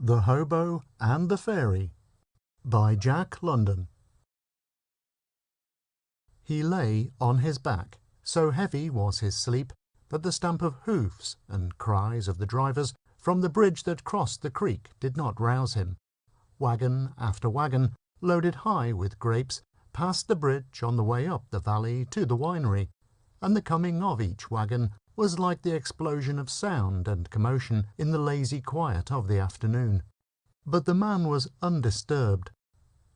The Hobo and the Fairy by Jack London. He lay on his back, so heavy was his sleep that the stamp of hoofs and cries of the drivers from the bridge that crossed the creek did not rouse him. Wagon after wagon, loaded high with grapes, passed the bridge on the way up the valley to the winery, and the coming of each wagon was like the explosion of sound and commotion in the lazy quiet of the afternoon. But the man was undisturbed.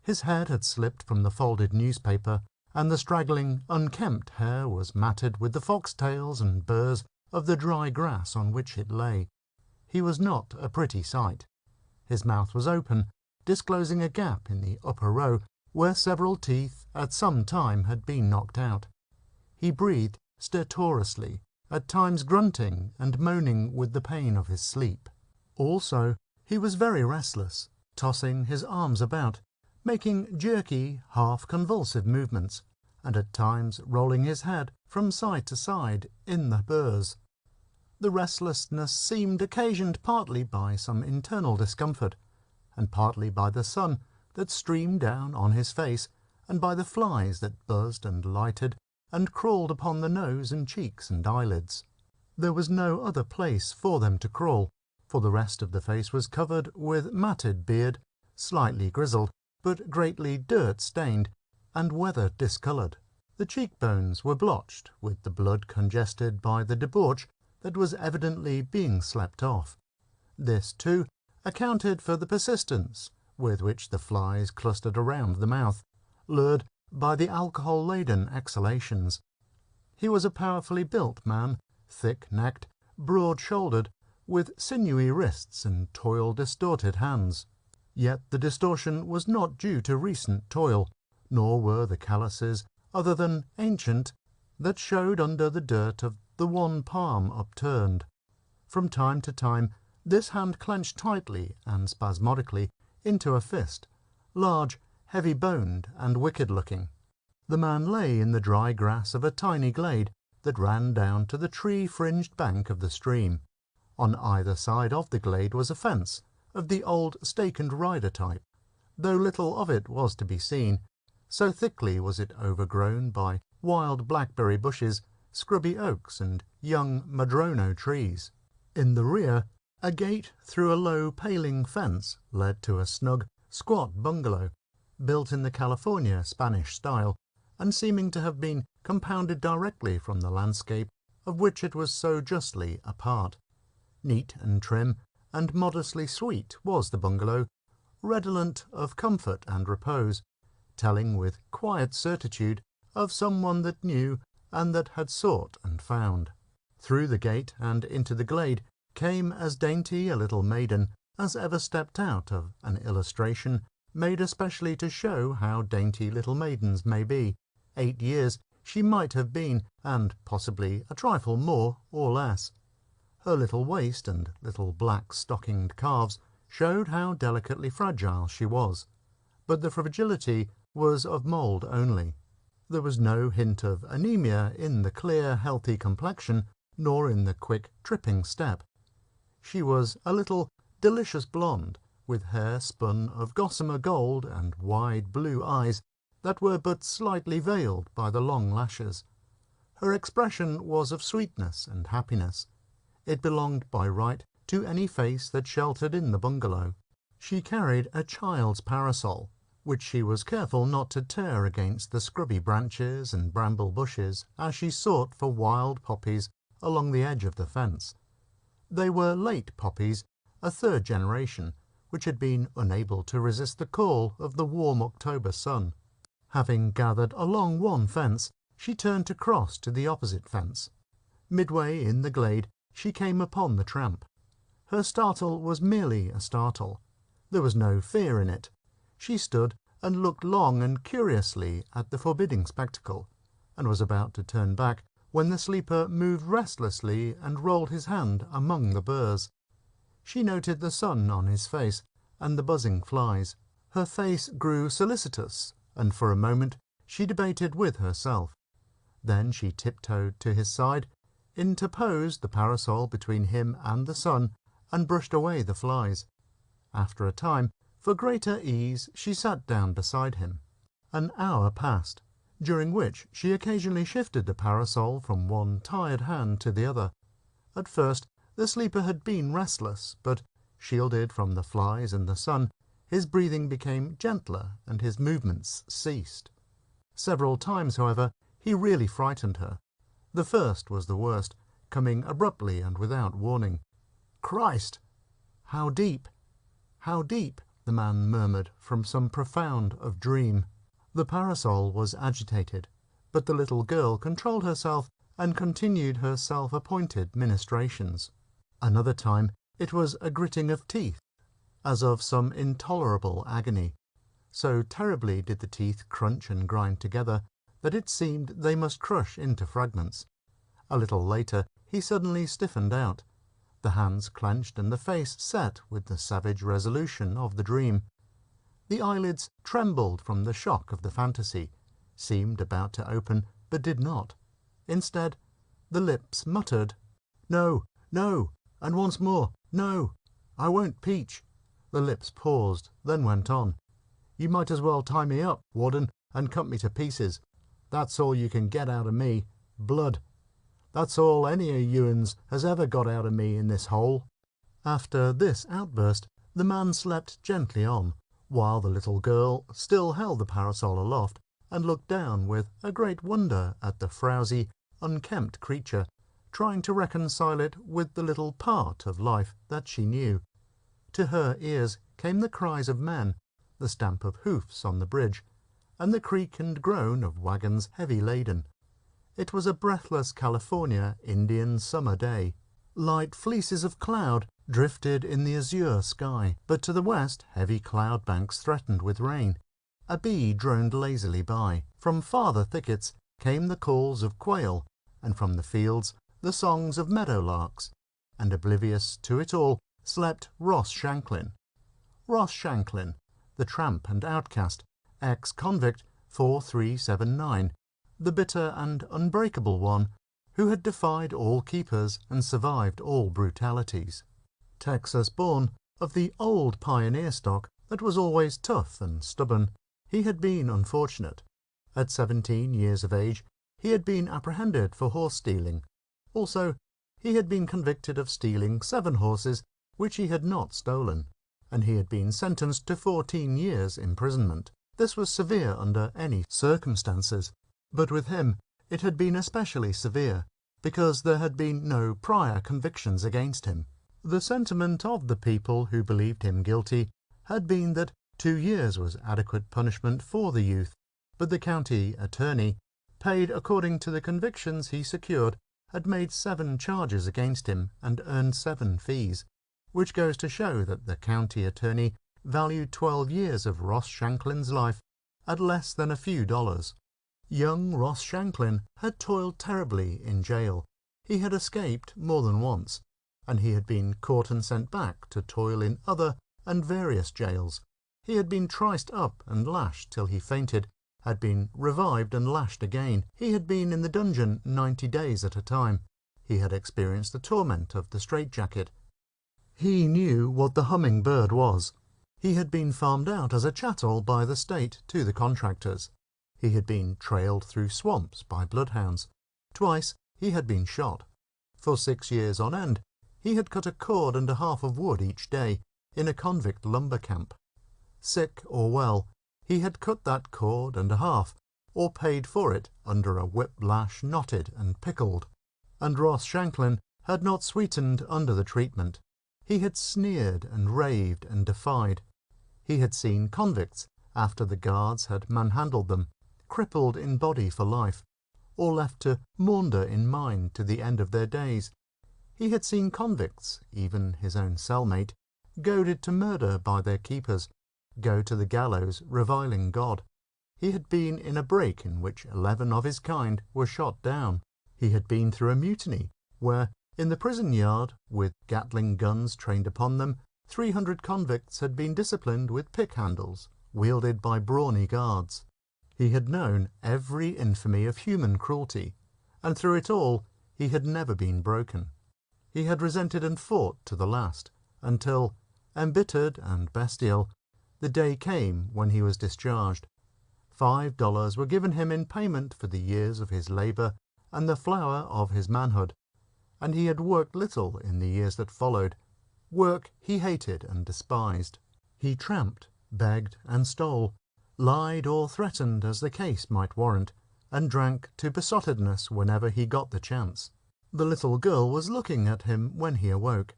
His head had slipped from the folded newspaper, and the straggling, unkempt hair was matted with the foxtails and burrs of the dry grass on which it lay. He was not a pretty sight. His mouth was open, disclosing a gap in the upper row where several teeth at some time had been knocked out. He breathed stertorously, at times grunting and moaning with the pain of his sleep. Also, he was very restless, tossing his arms about, making jerky, half-convulsive movements, and at times rolling his head from side to side in the burrs. The restlessness seemed occasioned partly by some internal discomfort, and partly by the sun that streamed down on his face, and by the flies that buzzed and lighted and crawled upon the nose and cheeks and eyelids. There was no other place for them to crawl, for the rest of the face was covered with matted beard, slightly grizzled, but greatly dirt-stained, and weather-discoloured. The cheekbones were blotched with the blood congested by the debauch that was evidently being slept off. This, too, accounted for the persistence with which the flies clustered around the mouth, lured by the alcohol-laden exhalations. He was a powerfully built man, thick-necked, broad-shouldered, with sinewy wrists and toil-distorted hands. Yet the distortion was not due to recent toil, nor were the calluses, other than ancient, that showed under the dirt of the one palm upturned. From time to time this hand clenched tightly and spasmodically into a fist, large, heavy-boned and wicked-looking. The man lay in the dry grass of a tiny glade that ran down to the tree-fringed bank of the stream. On either side of the glade was a fence, of the old stake-and-rider type, though little of it was to be seen, so thickly was it overgrown by wild blackberry bushes, scrubby oaks, and young madrono trees. In the rear, a gate through a low paling fence led to a snug, squat bungalow, built in the California Spanish style, and seeming to have been compounded directly from the landscape of which it was so justly a part. Neat and trim and modestly sweet was the bungalow, redolent of comfort and repose, telling with quiet certitude of someone that knew and that had sought and found. Through the gate and into the glade came as dainty a little maiden as ever stepped out of an illustration made especially to show how dainty little maidens may be. 8 years she might have been, and possibly a trifle more or less. Her little waist and little black stockinged calves showed how delicately fragile she was, but the fragility was of mould only. There was no hint of anemia in the clear, healthy complexion, nor in the quick, tripping step. She was a little, delicious blonde, with hair spun of gossamer gold and wide blue eyes that were but slightly veiled by the long lashes. Her expression was of sweetness and happiness. It belonged by right to any face that sheltered in the bungalow. She carried a child's parasol, which she was careful not to tear against the scrubby branches and bramble bushes as she sought for wild poppies along the edge of the fence. They were late poppies, a third generation, which had been unable to resist the call of the warm October sun. Having gathered along one fence, she turned to cross to the opposite fence. Midway in the glade she came upon the tramp. Her startle was merely a startle. There was no fear in it. She stood and looked long and curiously at the forbidding spectacle, and was about to turn back when the sleeper moved restlessly and rolled his hand among the burrs. She noted the sun on his face and the buzzing flies. Her face grew solicitous, and for a moment she debated with herself. Then she tiptoed to his side, interposed the parasol between him and the sun, and brushed away the flies. After a time, for greater ease, she sat down beside him. An hour passed, during which she occasionally shifted the parasol from one tired hand to the other. At first the sleeper had been restless, but, shielded from the flies and the sun, his breathing became gentler and his movements ceased. Several times, however, he really frightened her. The first was the worst, coming abruptly and without warning. "Christ! How deep! How deep!" the man murmured from some profound of dream. The parasol was agitated, but the little girl controlled herself and continued her self-appointed ministrations. Another time it was a gritting of teeth, as of some intolerable agony. So terribly did the teeth crunch and grind together that it seemed they must crush into fragments. A little later he suddenly stiffened out. The hands clenched and the face set with the savage resolution of the dream. The eyelids trembled from the shock of the fantasy, seemed about to open, but did not. Instead, the lips muttered, "No, no," and once more, "No, I won't peach." The lips paused, then went on. "You might as well tie me up, Warden, and cut me to pieces. That's all you can get out of me. Blood. That's all any of you'uns has ever got out of me in this hole." After this outburst, the man slept gently on, while the little girl still held the parasol aloft and looked down with a great wonder at the frowsy, unkempt creature, trying to reconcile it with the little part of life that she knew. To her ears came the cries of men, the stamp of hoofs on the bridge, and the creak and groan of wagons heavy laden. It was a breathless California Indian summer day. Light fleeces of cloud drifted in the azure sky, but to the west heavy cloud banks threatened with rain. A bee droned lazily by. From farther thickets came the calls of quail, and from the fields the songs of meadowlarks, and oblivious to it all slept Ross Shanklin. Ross Shanklin, the tramp and outcast, ex-convict 4379, the bitter and unbreakable one, who had defied all keepers and survived all brutalities. Texas-born, of the old pioneer stock that was always tough and stubborn, he had been unfortunate. At 17 years of age, he had been apprehended for horse-stealing. Also, he had been convicted of stealing 7 horses which he had not stolen, and he had been sentenced to 14 years' imprisonment. This was severe under any circumstances, but with him it had been especially severe, because there had been no prior convictions against him. The sentiment of the people who believed him guilty had been that 2 years was adequate punishment for the youth, but the county attorney, paid according to the convictions he secured, had made 7 charges against him and earned 7 fees, which goes to show that the county attorney valued 12 years of Ross Shanklin's life at less than a few dollars. Young Ross Shanklin had toiled terribly in jail. He had escaped more than once, and he had been caught and sent back to toil in other and various jails. He had been triced up and lashed till he fainted, had been revived and lashed again. He had been in the dungeon 90 days at a time. He had experienced the torment of the straitjacket. He knew what the humming bird was. He had been farmed out as a chattel by the state to the contractors. He had been trailed through swamps by bloodhounds. Twice he had been shot. For 6 years on end he had cut a cord and a half of wood each day in a convict lumber camp. Sick or well, he had cut that cord and a half, or paid for it under a whip-lash knotted and pickled. And Ross Shanklin had not sweetened under the treatment. He had sneered and raved and defied. He had seen convicts, after the guards had manhandled them, crippled in body for life, or left to maunder in mind to the end of their days. He had seen convicts, even his own cellmate, goaded to murder by their keepers, go to the gallows reviling God. He had been in a break in which 11 of his kind were shot down. He had been through a mutiny, where, in the prison yard, with Gatling guns trained upon them, 300 convicts had been disciplined with pick-handles, wielded by brawny guards. He had known every infamy of human cruelty, and through it all he had never been broken. He had resented and fought to the last, until, Embittered and bestial, the day came when he was discharged. $5 were given him in payment for the years of his labour and the flower of his manhood, and he had worked little in the years that followed. Work he hated and despised. He tramped, begged and stole, lied or threatened as the case might warrant, and drank to besottedness whenever he got the chance. The little girl was looking at him when he awoke.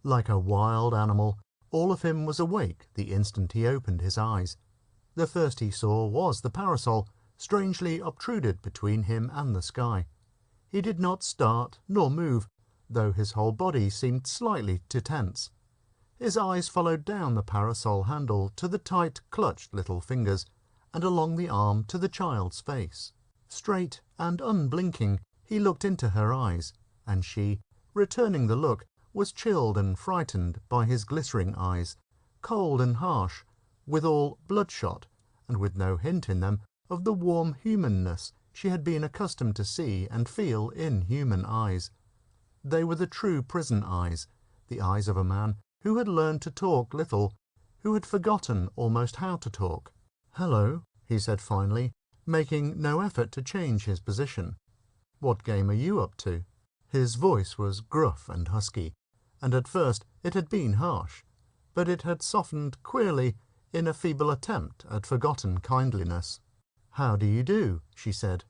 Like a wild animal, all of him was awake the instant he opened his eyes. The first he saw was the parasol, strangely obtruded between him and the sky. He did not start nor move, though his whole body seemed slightly to tense. His eyes followed down the parasol handle to the tight, clutched little fingers, and along the arm to the child's face. Straight and unblinking, he looked into her eyes, and she, returning the look, was chilled and frightened by his glittering eyes, cold and harsh, withal bloodshot, and with no hint in them of the warm humanness she had been accustomed to see and feel in human eyes. They were the true prison eyes, the eyes of a man who had learned to talk little, who had forgotten almost how to talk. "Hello," he said finally, making no effort to change his position. "What game are you up to?" His voice was gruff and husky, and at first it had been harsh, but it had softened queerly in a feeble attempt at forgotten kindliness. "How do you do?" she said.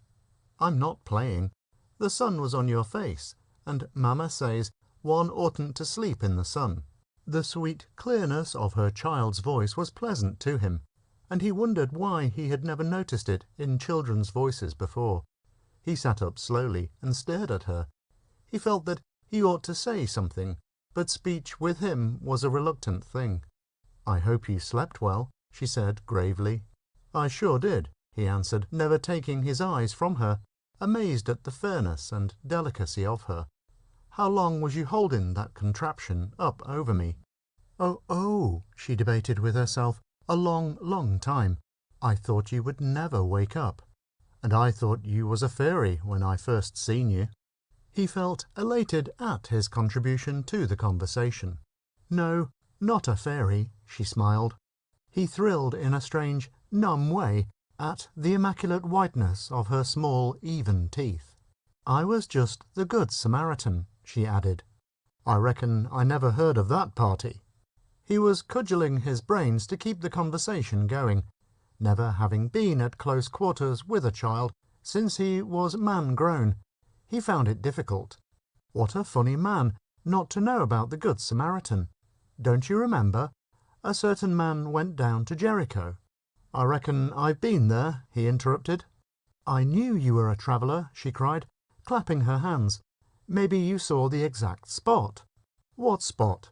"I'm not playing. The sun was on your face, and Mamma says one oughtn't to sleep in the sun." The sweet clearness of her child's voice was pleasant to him, and he wondered why he had never noticed it in children's voices before. He sat up slowly and stared at her. He felt that he ought to say something, but speech with him was a reluctant thing. "I hope you slept well," she said gravely. "I sure did," he answered, never taking his eyes from her, amazed at the fairness and delicacy of her. "How long was you holding that contraption up over me?" Oh, she debated with herself. "A long, long time. I thought you would never wake up. And I thought you was a fairy when I first seen you." He felt elated at his contribution to the conversation. "No, not a fairy," she smiled. He thrilled in a strange, numb way at the immaculate whiteness of her small, even teeth. "I was just the Good Samaritan," she added. "I reckon I never heard of that party." He was cudgelling his brains to keep the conversation going, never having been at close quarters with a child since he was man-grown. He found it difficult. What a funny man not to know about the Good Samaritan. "Don't you remember? A certain man went down to Jericho." "I reckon I've been there," he interrupted. "I knew you were a traveller," she cried, clapping her hands. "Maybe you saw the exact spot." "What spot?"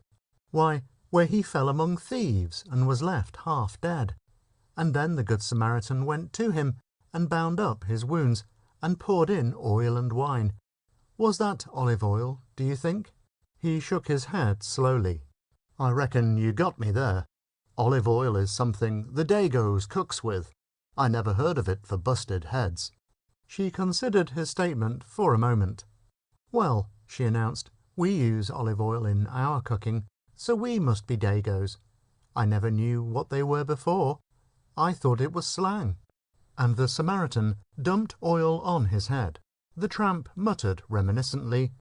"Why, where he fell among thieves and was left half dead. And then the Good Samaritan went to him and bound up his wounds and poured in oil and wine. Was that olive oil, do you think?" He shook his head slowly. "I reckon you got me there. Olive oil is something the Dagoes cooks with. I never heard of it for busted heads." She considered his statement for a moment. "Well," she announced, "we use olive oil in our cooking, so we must be Dagoes. I never knew what they were before. I thought it was slang." And the Samaritan dumped oil on his head. The tramp muttered reminiscently,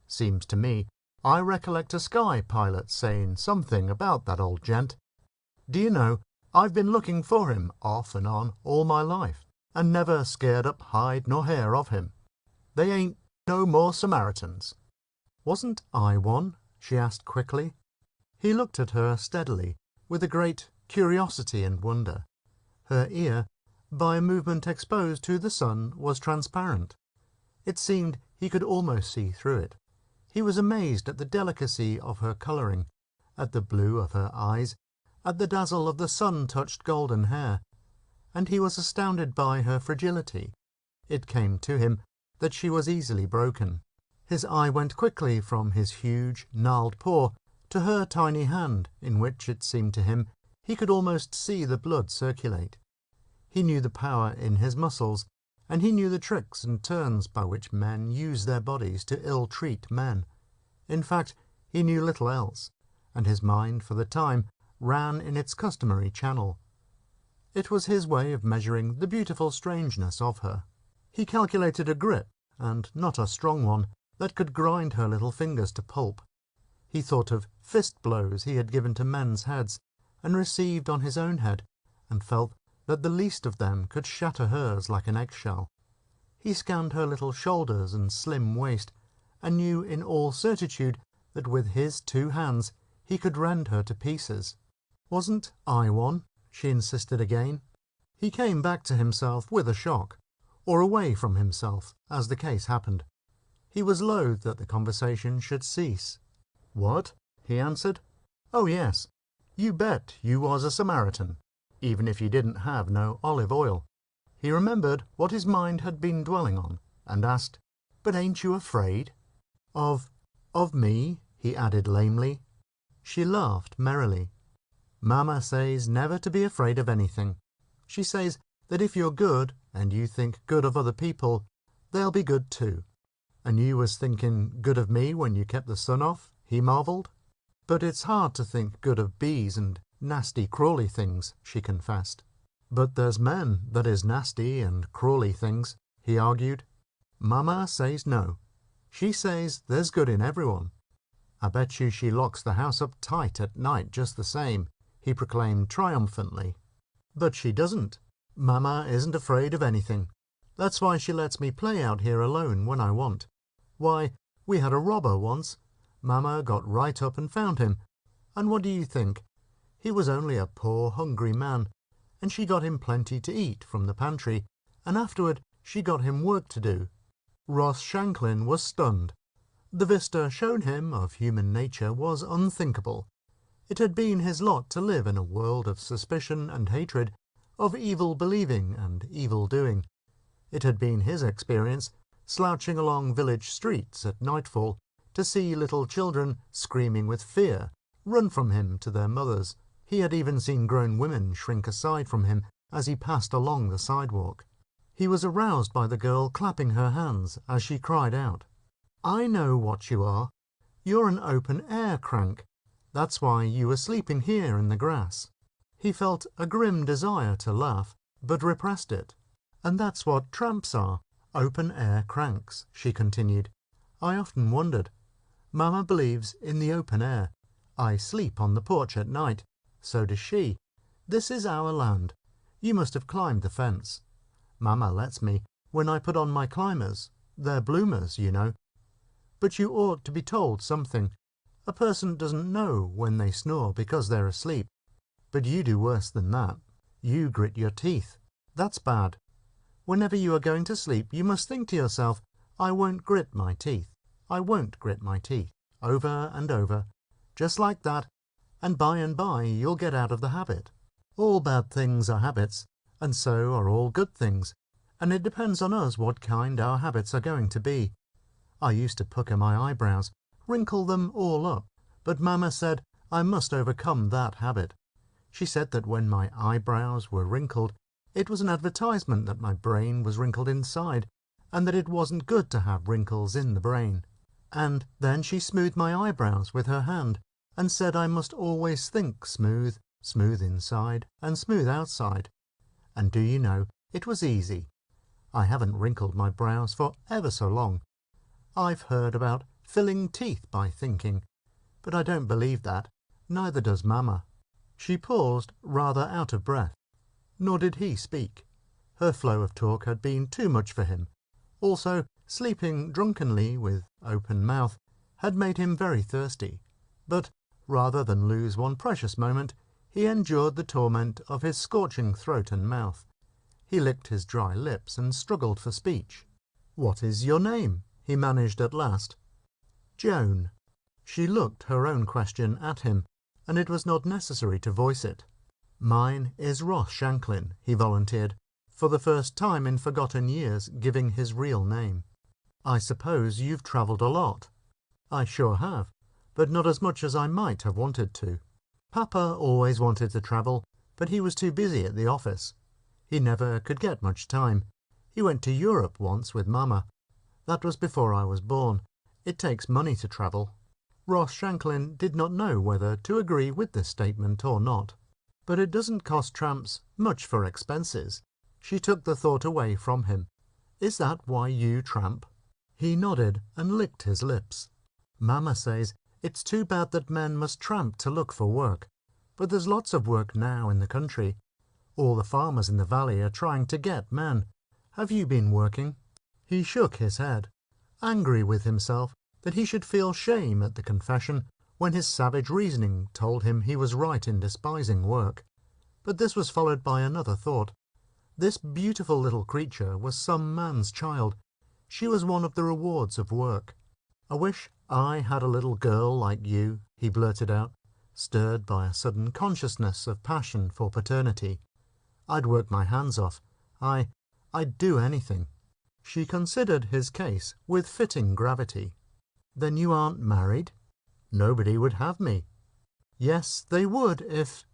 "Seems to me I recollect a sky pilot saying something about that old gent. Do you know, I've been looking for him off and on all my life, and never scared up hide nor hair of him. They ain't no more Samaritans." "Wasn't I one?" she asked quickly. He looked at her steadily, with a great curiosity and wonder. Her ear, by a movement exposed to the sun, was transparent. It seemed he could almost see through it. He was amazed at the delicacy of her colouring, at the blue of her eyes, at the dazzle of the sun-touched golden hair, and he was astounded by her fragility. It came to him that she was easily broken. His eye went quickly from his huge, gnarled paw to her tiny hand, in which, it seemed to him, he could almost see the blood circulate. He knew the power in his muscles, and he knew the tricks and turns by which men use their bodies to ill-treat men. In fact, he knew little else, and his mind, for the time, ran in its customary channel. It was his way of measuring the beautiful strangeness of her. He calculated a grip, and not a strong one, that could grind her little fingers to pulp. He thought of fist blows he had given to men's heads, and received on his own head, and felt that the least of them could shatter hers like an eggshell. He scanned her little shoulders and slim waist, and knew in all certitude that with his 2 hands he could rend her to pieces. "Wasn't I one?" she insisted again. He came back to himself with a shock, or away from himself, as the case happened. He was loath that the conversation should cease. "What?" he answered. "Oh, yes. You bet you was a Samaritan, even if you didn't have no olive oil." He remembered what his mind had been dwelling on, and asked, "But ain't you afraid?" Of me?" he added lamely. She laughed merrily. "Mamma says never to be afraid of anything. She says that if you're good, and you think good of other people, they'll be good too." "And you was thinking good of me when you kept the sun off?" he marvelled. "But it's hard to think good of bees and nasty crawly things," she confessed. "But there's men that is nasty and crawly things," he argued. "Mamma says no. She says there's good in everyone. I bet you she locks the house up tight at night just the same," he proclaimed triumphantly. "But she doesn't. Mamma isn't afraid of anything. That's why she lets me play out here alone when I want. Why, we had a robber once. Mamma got right up and found him. And what do you think? He was only a poor, hungry man, and she got him plenty to eat from the pantry, and afterward she got him work to do." Ross Shanklin was stunned. The vista shown him of human nature was unthinkable. It had been his lot to live in a world of suspicion and hatred, of evil believing and evil doing. It had been his experience, slouching along village streets at nightfall, to see little children, screaming with fear, run from him to their mothers. He had even seen grown women shrink aside from him as he passed along the sidewalk. He was aroused by the girl clapping her hands as she cried out, "I know what you are. You're an open-air crank. That's why you were sleeping here in the grass." He felt a grim desire to laugh, but repressed it. "And that's what tramps are, open-air cranks," she continued. "I often wondered. Mamma believes in the open air. I sleep on the porch at night. So does she. This is our land. You must have climbed the fence. Mamma lets me when I put on my climbers. They're bloomers, you know. But you ought to be told something. A person doesn't know when they snore because they're asleep. But you do worse than that. You grit your teeth. That's bad. Whenever you are going to sleep, you must think to yourself, 'I won't grit my teeth. I won't grit my teeth,' over and over, just like that, and by you'll get out of the habit. All bad things are habits, and so are all good things, and it depends on us what kind our habits are going to be. I used to pucker my eyebrows, wrinkle them all up, but Mamma said I must overcome that habit. She said that when my eyebrows were wrinkled, it was an advertisement that my brain was wrinkled inside, and that it wasn't good to have wrinkles in the brain. And then she smoothed my eyebrows with her hand, and said I must always think smooth, smooth inside and smooth outside. And do you know, it was easy. I haven't wrinkled my brows for ever so long. I've heard about filling teeth by thinking, but I don't believe that, neither does Mamma." She paused, rather out of breath. Nor did he speak. Her flow of talk had been too much for him. Also, sleeping drunkenly with open mouth had made him very thirsty. But, rather than lose one precious moment, he endured the torment of his scorching throat and mouth. He licked his dry lips and struggled for speech. "What is your name?" he managed at last. "Joan." She looked her own question at him, and it was not necessary to voice it. "Mine is Ross Shanklin," he volunteered, for the first time in forgotten years giving his real name. "I suppose you've travelled a lot." "I sure have, but not as much as I might have wanted to. Papa always wanted to travel, but he was too busy at the office. He never could get much time. He went to Europe once with Mamma. That was before I was born. It takes money to travel." Ross Shanklin did not know whether to agree with this statement or not. But it doesn't cost tramps much for expenses. She took the thought away from him. Is that why you tramp? He nodded and licked his lips. Mama says it's too bad that men must tramp to look for work. But there's lots of work now in the country. All the farmers in the valley are trying to get men. Have you been working? He shook his head, angry with himself that he should feel shame at the confession when his savage reasoning told him he was right in despising work. But this was followed by another thought. This beautiful little creature was some man's child. She was one of the rewards of work. I wish I had a little girl like you, he blurted out, stirred by a sudden consciousness of passion for paternity. I'd work my hands off. I'd do anything. She considered his case with fitting gravity. Then you aren't married? Nobody would have me. Yes, they would if...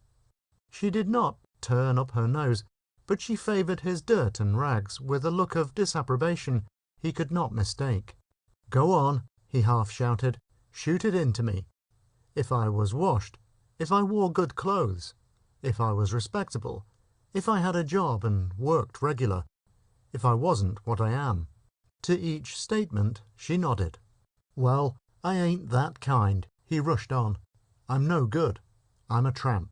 She did not turn up her nose, but she favoured his dirt and rags with a look of disapprobation he could not mistake. Go on, he half shouted. Shoot it into me. If I was washed, if I wore good clothes, if I was respectable, if I had a job and worked regular, if I wasn't what I am. To each statement she nodded. Well, I ain't that kind, he rushed on. I'm no good. I'm a tramp.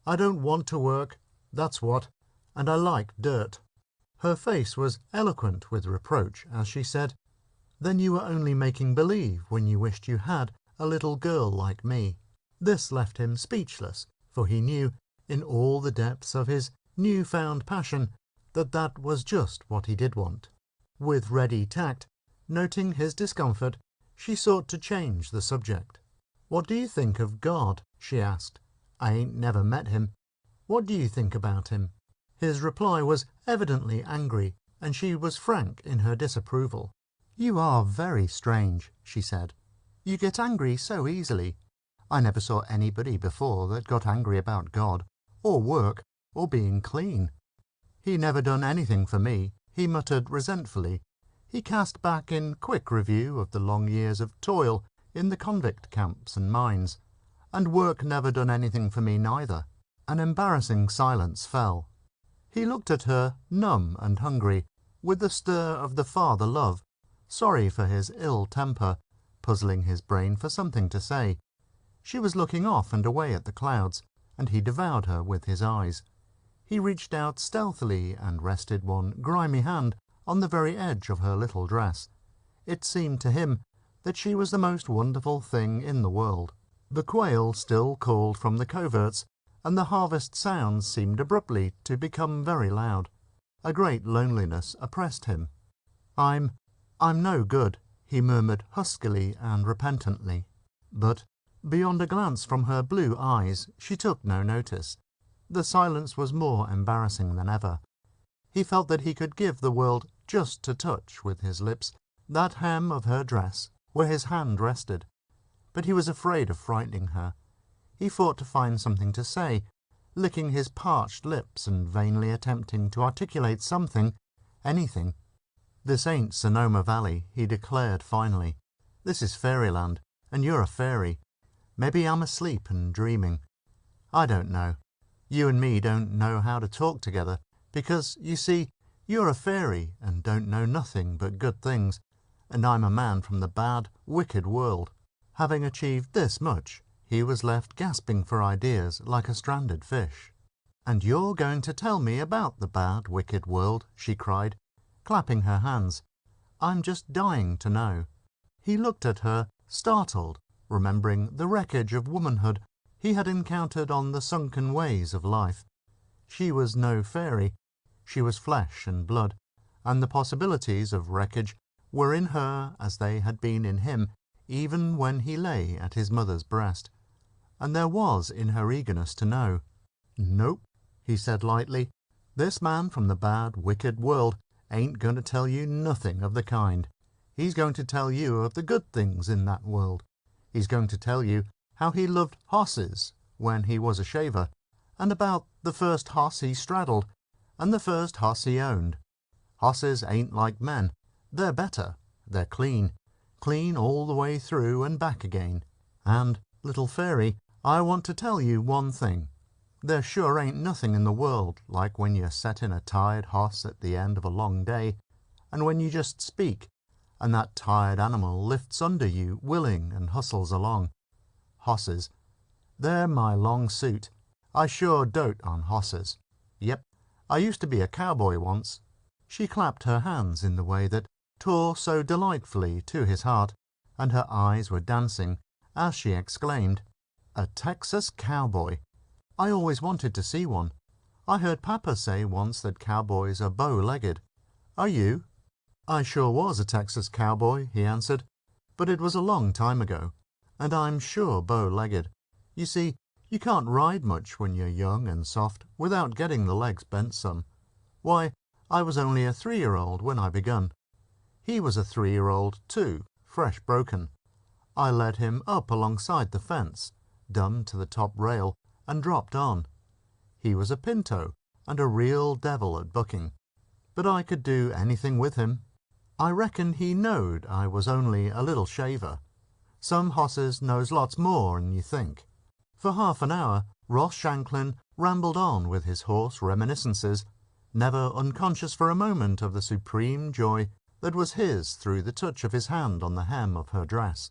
I don't want to work, that's what, and I like dirt. Her face was eloquent with reproach as she said, Then you were only making believe when you wished you had a little girl like me. This left him speechless, for he knew, in all the depths of his new-found passion, that that was just what he did want. With ready tact, noting his discomfort, she sought to change the subject. What do you think of God? She asked. I ain't never met him. What do you think about him? His reply was evidently angry, and she was frank in her disapproval. You are very strange, she said. You get angry so easily. I never saw anybody before that got angry about God, or work, or being clean. He never done anything for me, he muttered resentfully. He cast back in quick review of the long years of toil in the convict camps and mines. And work never done anything for me neither. An embarrassing silence fell. He looked at her, numb and hungry, with the stir of the father love, sorry for his ill temper, puzzling his brain for something to say. She was looking off and away at the clouds, and he devoured her with his eyes. He reached out stealthily and rested one grimy hand on the very edge of her little dress. It seemed to him that she was the most wonderful thing in the world. The quail still called from the coverts, and the harvest sounds seemed abruptly to become very loud. A great loneliness oppressed him. I'm no good, he murmured huskily and repentantly. But, beyond a glance from her blue eyes, she took no notice. The silence was more embarrassing than ever. He felt that he could give the world just to touch with his lips that hem of her dress where his hand rested. But he was afraid of frightening her. He fought to find something to say, licking his parched lips and vainly attempting to articulate something, anything. This ain't Sonoma Valley, he declared finally. This is fairyland, and you're a fairy. Maybe I'm asleep and dreaming. I don't know. You and me don't know how to talk together, because, you see, you're a fairy and don't know nothing but good things, and I'm a man from the bad, wicked world. Having achieved this much, he was left gasping for ideas like a stranded fish. And you're going to tell me about the bad, wicked world, she cried, clapping her hands. I'm just dying to know. He looked at her, startled, remembering the wreckage of womanhood he had encountered on the sunken ways of life. She was no fairy. She was flesh and blood, and the possibilities of wreckage were in her as they had been in him even when he lay at his mother's breast. And there was in her eagerness to know. Nope, he said lightly. This man from the bad, wicked world ain't going to tell you nothing of the kind. He's going to tell you of the good things in that world. He's going to tell you how he loved hosses when he was a shaver, and about the first hoss he straddled, and the first hoss he owned. Hosses ain't like men. They're better. They're clean. Clean all the way through and back again. And, little fairy, I want to tell you one thing. There sure ain't nothing in the world like when you're set in a tired hoss at the end of a long day, and when you just speak, and that tired animal lifts under you willing and hustles along. Hosses. They're my long suit. I sure dote on hosses. Yep, I used to be a cowboy once. She clapped her hands in the way that tore so delightfully to his heart, and her eyes were dancing as she exclaimed, "A Texas cowboy! I always wanted to see one. I heard Papa say once that cowboys are bow-legged. Are you?" "I sure was a Texas cowboy," he answered, "but it was a long time ago, and I'm sure bow-legged. You see, you can't ride much when you're young and soft without getting the legs bent some. Why, I was only a 3-year-old when I begun. He was a 3-year-old, too, fresh broken. I led him up alongside the fence, dumb to the top rail, and dropped on. He was a pinto, and a real devil at bucking, but I could do anything with him. I reckon he knowed I was only a little shaver. Some hosses knows lots more'n you think." For half an hour, Ross Shanklin rambled on with his horse reminiscences, never unconscious for a moment of the supreme joy that was his through the touch of his hand on the hem of her dress.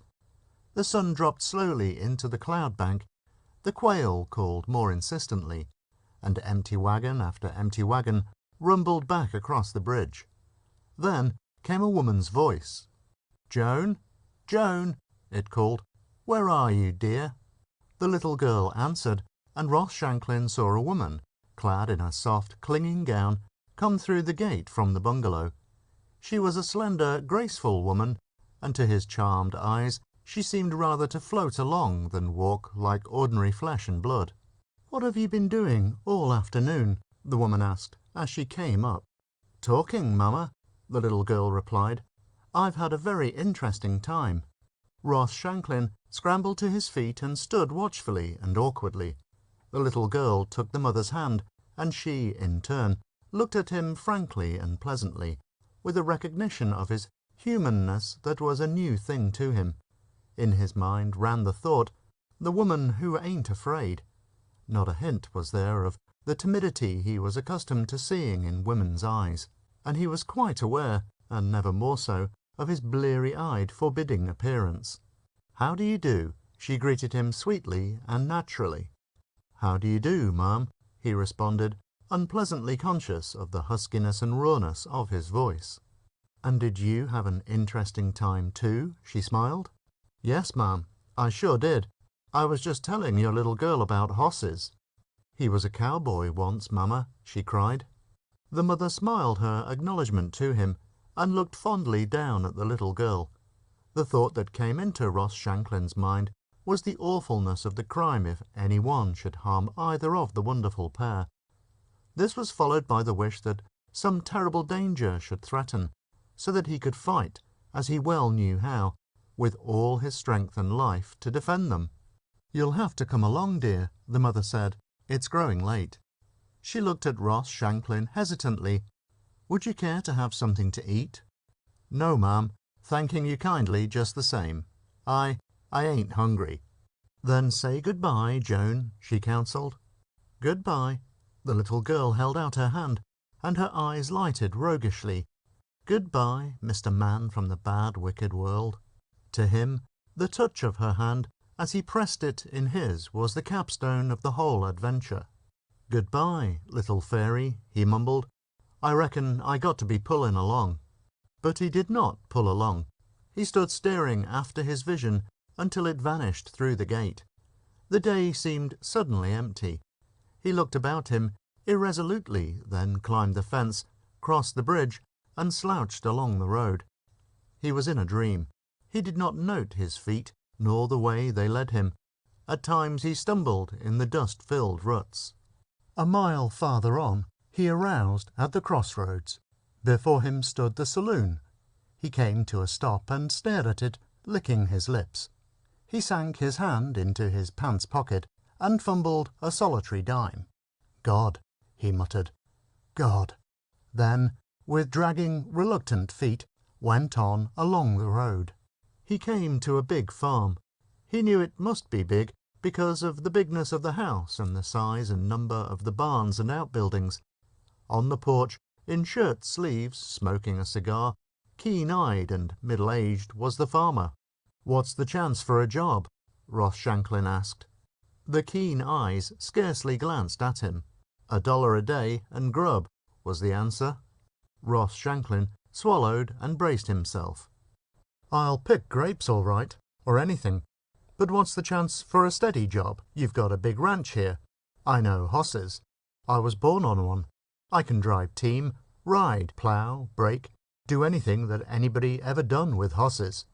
The sun dropped slowly into the cloud bank. The quail called more insistently, and empty wagon after empty wagon rumbled back across the bridge. Then came a woman's voice. "Joan, Joan," it called, "where are you, dear?" The little girl answered, and Ross Shanklin saw a woman, clad in a soft, clinging gown, come through the gate from the bungalow. She was a slender, graceful woman, and to his charmed eyes she seemed rather to float along than walk like ordinary flesh and blood. "What have you been doing all afternoon?" the woman asked, as she came up. "Talking, Mama," the little girl replied. "I've had a very interesting time." Ross Shanklin scrambled to his feet and stood watchfully and awkwardly. The little girl took the mother's hand, and she, in turn, looked at him frankly and pleasantly, with a recognition of his humanness that was a new thing to him. In his mind ran the thought, "The woman who ain't afraid." Not a hint was there of the timidity he was accustomed to seeing in women's eyes, and he was quite aware, and never more so, of his bleary-eyed, forbidding appearance. "How do you do?" she greeted him sweetly and naturally. "How do you do, ma'am?" he responded, unpleasantly conscious of the huskiness and rawness of his voice. "And did you have an interesting time too?" she smiled. "Yes, ma'am, I sure did. I was just telling your little girl about hosses." "He was a cowboy once, Mamma," she cried. The mother smiled her acknowledgment to him, and looked fondly down at the little girl. The thought that came into Ross Shanklin's mind was the awfulness of the crime if any one should harm either of the wonderful pair. This was followed by the wish that some terrible danger should threaten, so that he could fight, as he well knew how, with all his strength and life to defend them. "You'll have to come along, dear," the mother said. "It's growing late." She looked at Ross Shanklin hesitantly. "Would you care to have something to eat?" "No, ma'am, thanking you kindly just the same. I ain't hungry." "Then say good-bye, Joan," she counselled. "Good-bye." The little girl held out her hand, and her eyes lighted roguishly. "Good-bye, Mr. Man from the bad, wicked world." To him, the touch of her hand as he pressed it in his was the capstone of the whole adventure. "Good-bye, little fairy," he mumbled. "I reckon I got to be pullin' along." But he did not pull along. He stood staring after his vision until it vanished through the gate. The day seemed suddenly empty. He looked about him irresolutely, then climbed the fence, crossed the bridge, and slouched along the road. He was in a dream. He did not note his feet, nor the way they led him. At times he stumbled in the dust-filled ruts. A mile farther on, he aroused at the crossroads. Before him stood the saloon. He came to a stop and stared at it, licking his lips. He sank his hand into his pants pocket and fumbled a solitary dime. "God," he muttered, "God." Then, with dragging, reluctant feet, went on along the road. He came to a big farm. He knew it must be big because of the bigness of the house and the size and number of the barns and outbuildings. On the porch, in shirt sleeves, smoking a cigar, keen-eyed and middle-aged, was the farmer. "What's the chance for a job?" Ross Shanklin asked. The keen eyes scarcely glanced at him. $1 a day and grub, was the answer. Ross Shanklin swallowed and braced himself. "I'll pick grapes all right, or anything. But what's the chance for a steady job? You've got a big ranch here. I know horses. I was born on one. I can drive team, ride, plough, brake, do anything that anybody ever done with horses."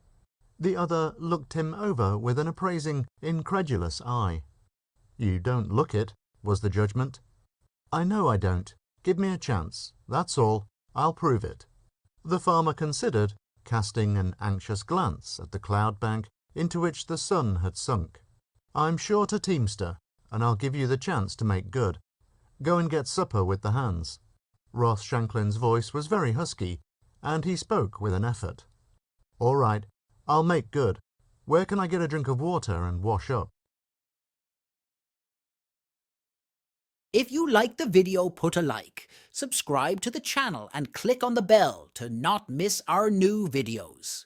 The other looked him over with an appraising, incredulous eye. "You don't look it," was the judgment. "I know I don't. Give me a chance. That's all. I'll prove it." The farmer considered, casting an anxious glance at the cloud bank into which the sun had sunk. "I'm short a teamster, and I'll give you the chance to make good. Go and get supper with the hands." Ross Shanklin's voice was very husky, and he spoke with an effort. "All right, I'll make good. Where can I get a drink of water and wash up?" If you liked the video, put a like, subscribe to the channel and click on the bell to not miss our new videos.